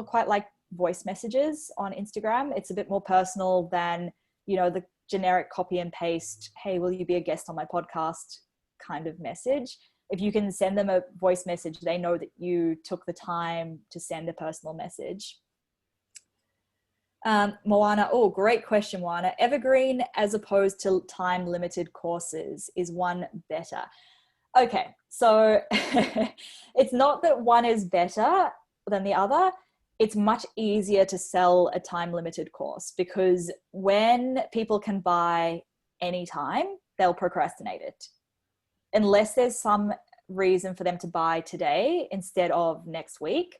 quite like voice messages on Instagram. It's a bit more personal than, you know, the generic copy and paste, hey, will you be a guest on my podcast kind of message. If you can send them a voice message, they know that you took the time to send a personal message. Moana, oh, great question, Moana. Evergreen as opposed to time limited courses, is one better? Okay, so it's not that one is better than the other. It's much easier to sell a time limited course, because when people can buy anytime, they'll procrastinate it. Unless there's some reason for them to buy today instead of next week,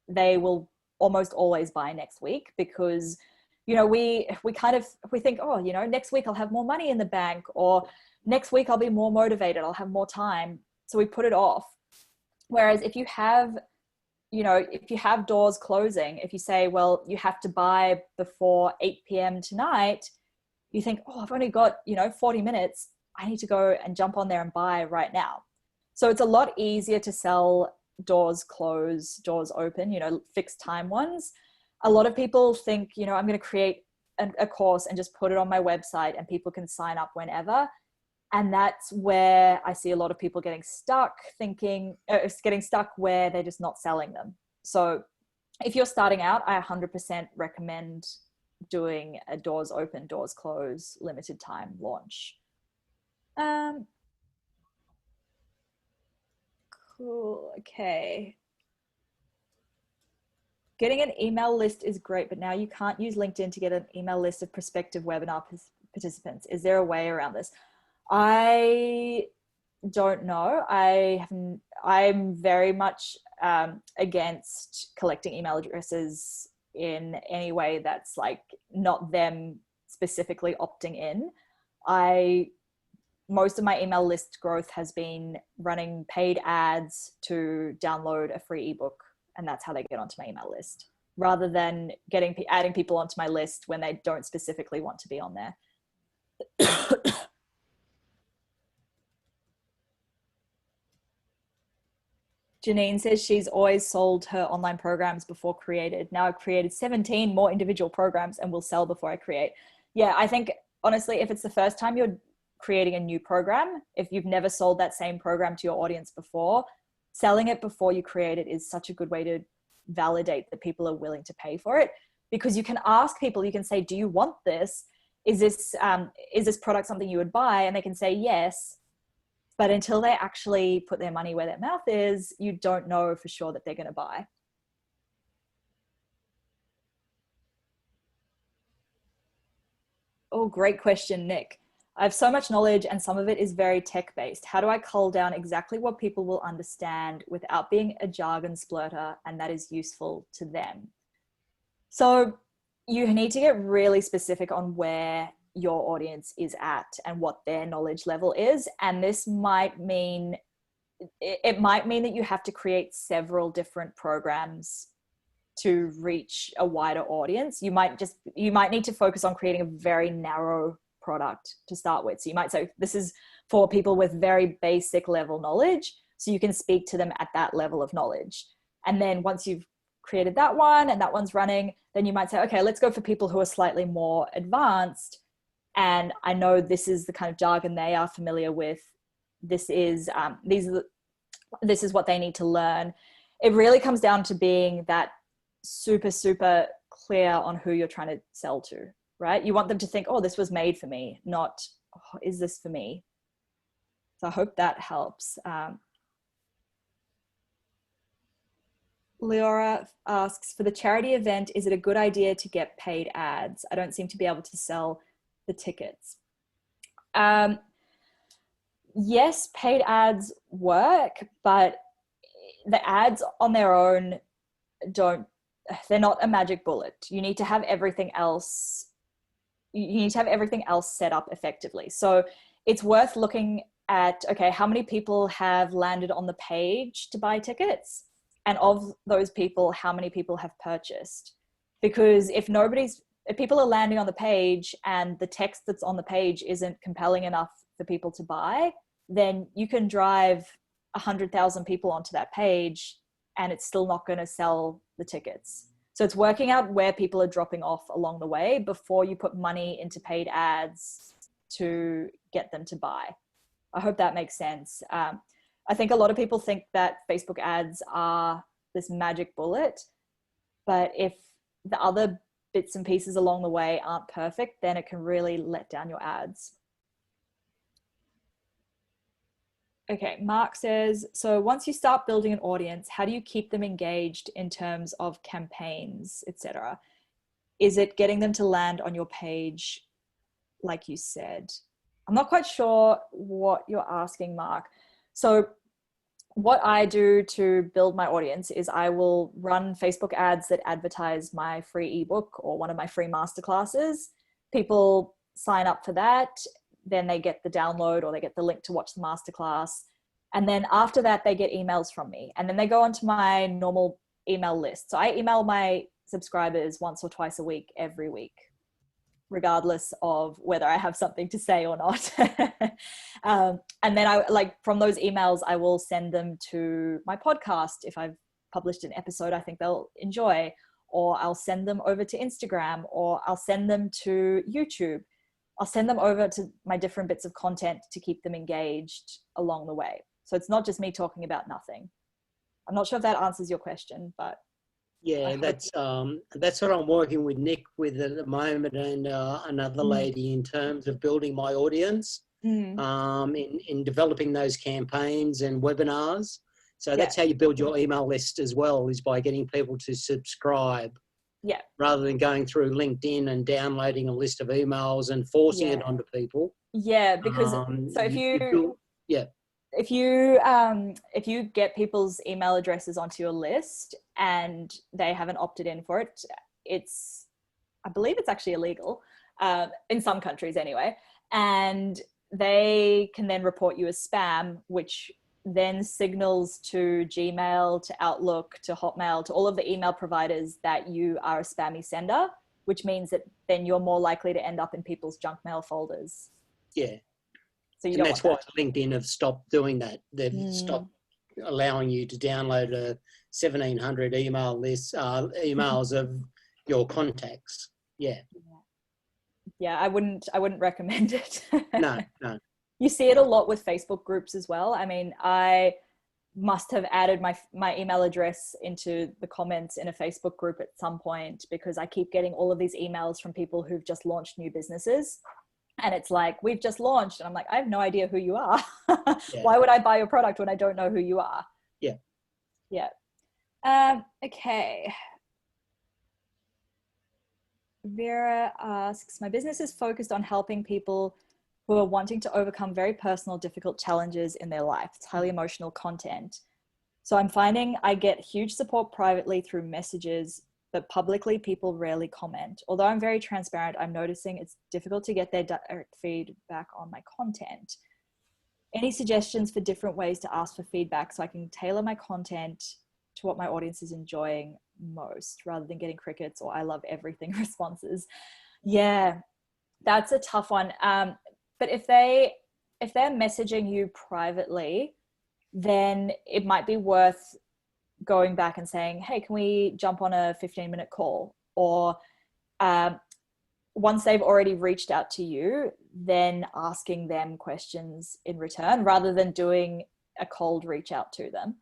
they will almost always buy next week, because, you know, we think, oh, you know, next week I'll have more money in the bank, or next week I'll be more motivated, I'll have more time. So we put it off. Whereas if you have, you know, if you have doors closing, if you say, well, you have to buy before 8 p.m. tonight, you think, oh, I've only got, you know, 40 minutes. I need to go and jump on there and buy right now. So it's a lot easier to sell doors close, doors open, you know, fixed time ones. A lot of people think, you know, I'm going to create a course and just put it on my website and people can sign up whenever. And that's where I see a lot of people getting stuck, where they're just not selling them. So if you're starting out, I 100% recommend doing a doors open, doors close, limited time launch. Cool. Okay. Getting an email list is great, but now you can't use LinkedIn to get an email list of prospective webinar participants. Is there a way around this? I don't know. I'm very much against collecting email addresses in any way that's like not them specifically opting in. Most of my email list growth has been running paid ads to download a free ebook, and that's how they get onto my email list, rather than adding people onto my list when they don't specifically want to be on there. Janine says she's always sold her online programs before created. Now I've created 17 more individual programs and will sell before I create. Yeah, I think honestly, if it's the first time you're creating a new program, if you've never sold that same program to your audience before, selling it before you create it is such a good way to validate that people are willing to pay for it, because you can ask people, you can say, do you want this? Is this product something you would buy? And they can say yes. But until they actually put their money where their mouth is, you don't know for sure that they're going to buy. Oh, great question, Nick. I have so much knowledge and some of it is very tech-based. How do I cull down exactly what people will understand without being a jargon splurter and that is useful to them? So you need to get really specific on where your audience is at and what their knowledge level is. And this might mean, it might mean that you have to create several different programs to reach a wider audience. You might need to focus on creating a very narrow product to start with. So you might say, this is for people with very basic level knowledge, so you can speak to them at that level of knowledge. And then once you've created that one and that one's running, then you might say, okay, let's go for people who are slightly more advanced. And I know this is the kind of jargon they are familiar with. This is what they need to learn. It really comes down to being that super, super clear on who you're trying to sell to, right? You want them to think, oh, this was made for me, not, oh, is this for me? So I hope that helps. Leora asks, for the charity event, is it a good idea to get paid ads? I don't seem to be able to sell the tickets. Yes, paid ads work, but the ads on their own they're not a magic bullet. You need to have everything else. You need to have everything else set up effectively. So it's worth looking at, okay, how many people have landed on the page to buy tickets? And of those people, how many people have purchased? Because if people are landing on the page and the text that's on the page isn't compelling enough for people to buy, then you can drive 100,000 people onto that page and it's still not going to sell the tickets. So it's working out where people are dropping off along the way before you put money into paid ads to get them to buy. I hope that makes sense. I think a lot of people think that Facebook ads are this magic bullet, but if the other bits and pieces along the way aren't perfect, then it can really let down your ads. Okay, Mark says, so once you start building an audience, how do you keep them engaged in terms of campaigns, etc.? Is it getting them to land on your page, like you said? I'm not quite sure what you're asking, Mark. So what I do to build my audience is I will run Facebook ads that advertise my free ebook or one of my free masterclasses. People sign up for that. Then they get the download or they get the link to watch the masterclass. And then after that, they get emails from me. And then they go onto my normal email list. So I email my subscribers once or twice a week, every week, regardless of whether I have something to say or not. And then from those emails, I will send them to my podcast. If I've published an episode I think they'll enjoy, or I'll send them over to Instagram, or I'll send them to YouTube. I'll send them over to my different bits of content to keep them engaged along the way. So it's not just me talking about nothing. I'm not sure if that answers your question, but yeah, that's what I'm working with Nick with at the moment, and another lady in terms of building my audience, in developing those campaigns and webinars. So that's how you build your email list as well, is by getting people to subscribe. Yeah. Rather than going through LinkedIn and downloading a list of emails and forcing it onto people. Yeah, because so if you get people's email addresses onto your list and they haven't opted in for it, I believe it's actually illegal in some countries anyway. and they can then report you as spam, which then signals to Gmail, to Outlook, to Hotmail, to all of the email providers that you are a spammy sender, which means that then you're more likely to end up in people's junk mail folders. Yeah. So and that's why LinkedIn have stopped doing that. They've stopped allowing you to download a 1,700 email list, emails of your contacts. Yeah. Yeah, I wouldn't recommend it. No. You see it a lot with Facebook groups as well. I mean, I must have added my email address into the comments in a Facebook group at some point, because I keep getting all of these emails from people who've just launched new businesses. And it's like, we've just launched. And I'm like, I have no idea who you are. Yeah. Why would I buy your product when I don't know who you are? Yeah. Yeah. Okay. Vera asks, my business is focused on helping people who are wanting to overcome very personal, difficult challenges in their life. It's highly emotional content. So I'm finding I get huge support privately through messages, but publicly people rarely comment. Although I'm very transparent, I'm noticing it's difficult to get their direct feedback on my content. Any suggestions for different ways to ask for feedback so I can tailor my content to what my audience is enjoying most, rather than getting crickets or I love everything responses? Yeah, that's a tough one. But if they're messaging you privately, then it might be worth going back and saying, hey, can we jump on a 15-minute call? Or once they've already reached out to you, then asking them questions in return, rather than doing a cold reach out to them.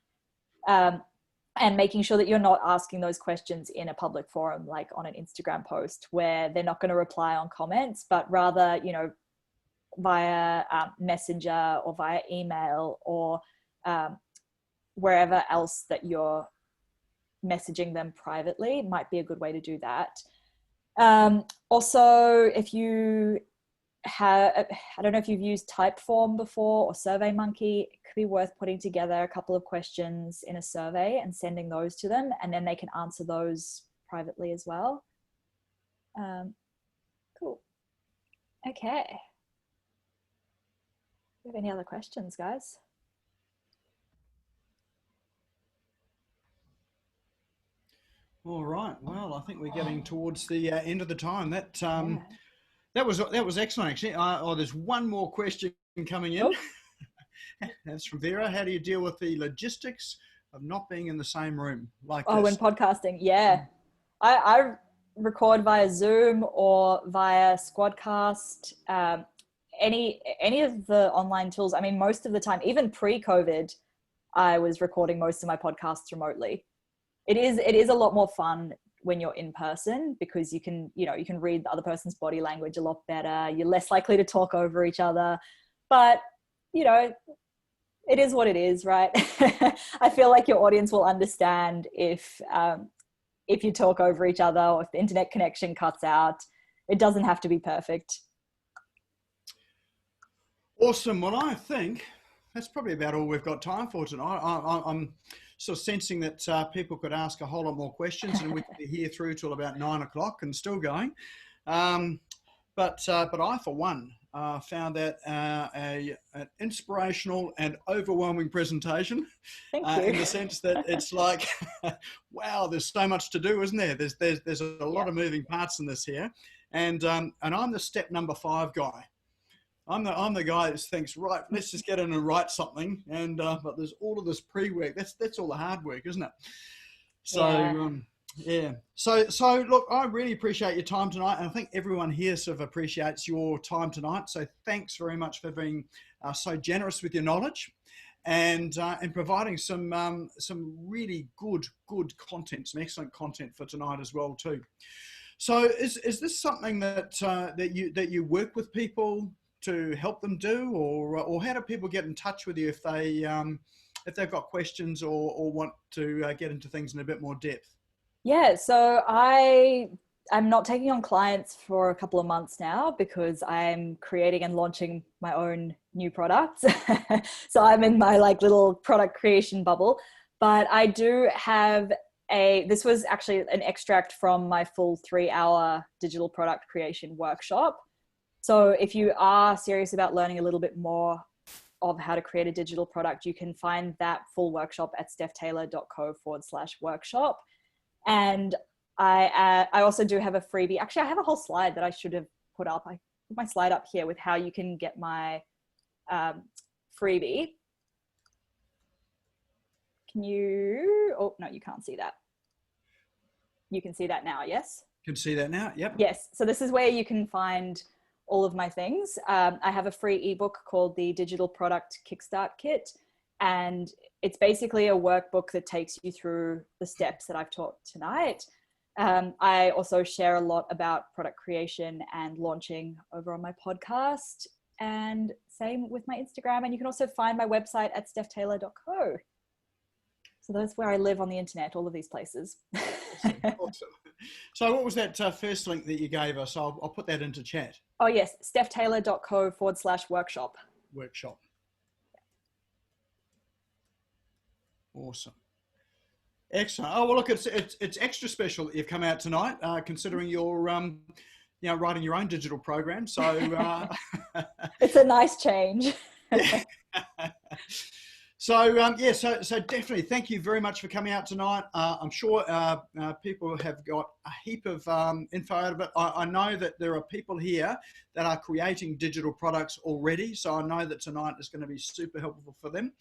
And making sure that you're not asking those questions in a public forum, like on an Instagram post where they're not going to reply on comments, but rather, via Messenger or via email or wherever else that you're messaging them privately might be a good way to do that. Also, if you have, I don't know if you've used Typeform before or SurveyMonkey, it could be worth putting together a couple of questions in a survey and sending those to them, and then they can answer those privately as well. Cool. Okay. Do you have any other questions, guys? All right. Well, I think we're getting towards the end of the time. That was excellent, actually. There's one more question coming in. Oh. That's from Vera. How do you deal with the logistics of not being in the same room like this? When podcasting, yeah. I record via Zoom or via Squadcast. Any of the online tools. I mean, most of the time, even pre-COVID, I was recording most of my podcasts remotely. It is a lot more fun when you're in person, because you can read the other person's body language a lot better. You're less likely to talk over each other, but it is what it is, right? I feel like your audience will understand if you talk over each other, or if the internet connection cuts out. It doesn't have to be perfect. Awesome. Well, I think that's probably about all we've got time for tonight. I'm sort of sensing that people could ask a whole lot more questions, and we could be here through till about 9 o'clock and still going. But I, for one, found that an inspirational and overwhelming presentation. Thank you. In the sense that it's like, wow, there's so much to do, isn't there? There's a lot of moving parts in this here, and I'm the step number 5 guy. I'm the guy that thinks, right, let's just get in and write something, and but there's all of this pre-work. That's all the hard work, isn't it? So yeah. So look, I really appreciate your time tonight, and I think everyone here sort of appreciates your time tonight. So thanks very much for being so generous with your knowledge, and providing some really good content, some excellent content for tonight as well too. So is this something that you work with people to help them do, or how do people get in touch with you if they've got questions or want to get into things in a bit more depth? Yeah, so I'm not taking on clients for a couple of months now, because I'm creating and launching my own new products. So I'm in my little product creation bubble, but I do have this was actually an extract from my full 3-hour digital product creation workshop. So if you are serious about learning a little bit more of how to create a digital product, you can find that full workshop at stephtaylor.co/workshop. And I also do have a freebie. Actually, I have a whole slide that I should have put up. I put my slide up here with how you can get my freebie. Can you, oh no, you can't see that. You can see that now, yes? Can see that now, yep. Yes, so this is where you can find all of my things. I have a free ebook called the Digital Product Kickstart Kit, and it's basically a workbook that takes you through the steps that I've taught tonight. I also share a lot about product creation and launching over on my podcast, and same with my Instagram. And you can also find my website at stephtaylor.co. So that's where I live on the internet, all of these places. Awesome. So what was that first link that you gave us? I'll put that into chat. Oh yes, stephtaylor.co/workshop. Workshop. Awesome. Excellent. Oh, well, look, it's extra special that you've come out tonight, considering you're, writing your own digital program. So it's a nice change. So so definitely thank you very much for coming out tonight. I'm sure people have got a heap of info out of it. I know that there are people here that are creating digital products already, so I know that tonight is going to be super helpful for them.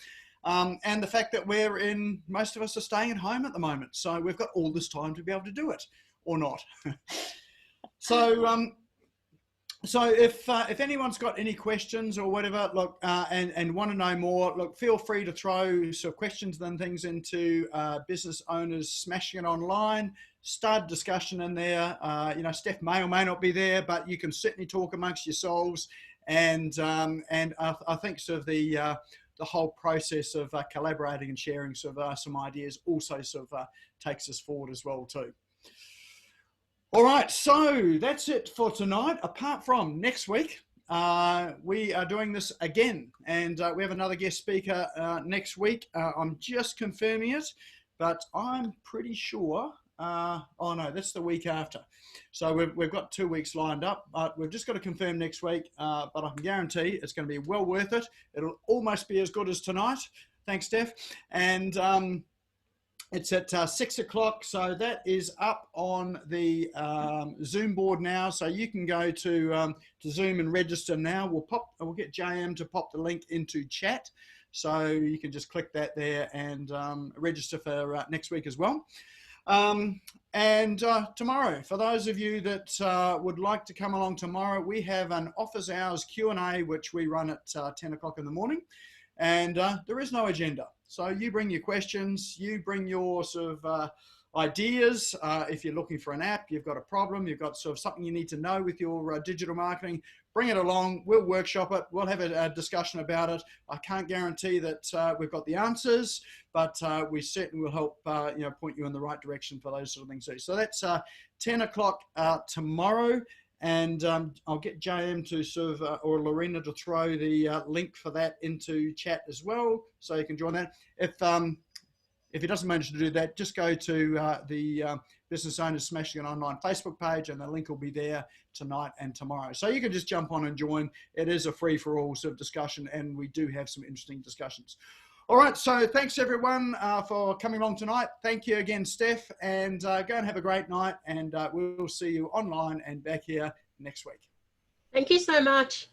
And the fact that most of us are staying at home at the moment, so we've got all this time to be able to do it, or not. So if anyone's got any questions or whatever, look, and want to know more, look, feel free to throw some questions and things into Business Owners Smashing It Online. Start discussion in there. Steph may or may not be there, but you can certainly talk amongst yourselves. And I think sort of the whole process of collaborating and sharing sort of some ideas also sort of takes us forward as well too. All right, so that's it for tonight. Apart from next week, we are doing this again, and we have another guest speaker next week. I'm just confirming it, but I'm pretty sure. Oh no, that's the week after. So we've got 2 weeks lined up, but we've just got to confirm next week. But I can guarantee it's going to be well worth it. It'll almost be as good as tonight. Thanks, Steph. And it's at 6 o'clock, so that is up on the Zoom board now. So you can go to Zoom and register now. We'll get JM to pop the link into chat, so you can just click that there and register for next week as well. And tomorrow, for those of you that would like to come along tomorrow, we have an office hours Q&A which we run at 10 o'clock in the morning, and there is no agenda. So you bring your questions, you bring your sort of ideas. If you're looking for an app, you've got a problem, you've got sort of something you need to know with your digital marketing, bring it along. We'll workshop it. We'll have a discussion about it. I can't guarantee that we've got the answers, but we certainly will help point you in the right direction for those sort of things too. So that's 10 o'clock tomorrow. And I'll get JM to sort of, or Lorena to throw the link for that into chat as well, so you can join that. If he doesn't manage to do that, just go to the Business Owners Smashing It Online Facebook page, and the link will be there tonight and tomorrow. So you can just jump on and join. It is a free-for-all sort of discussion, and we do have some interesting discussions. All right, so thanks everyone for coming along tonight. Thank you again, Steph, and go and have a great night, and we'll see you online and back here next week. Thank you so much.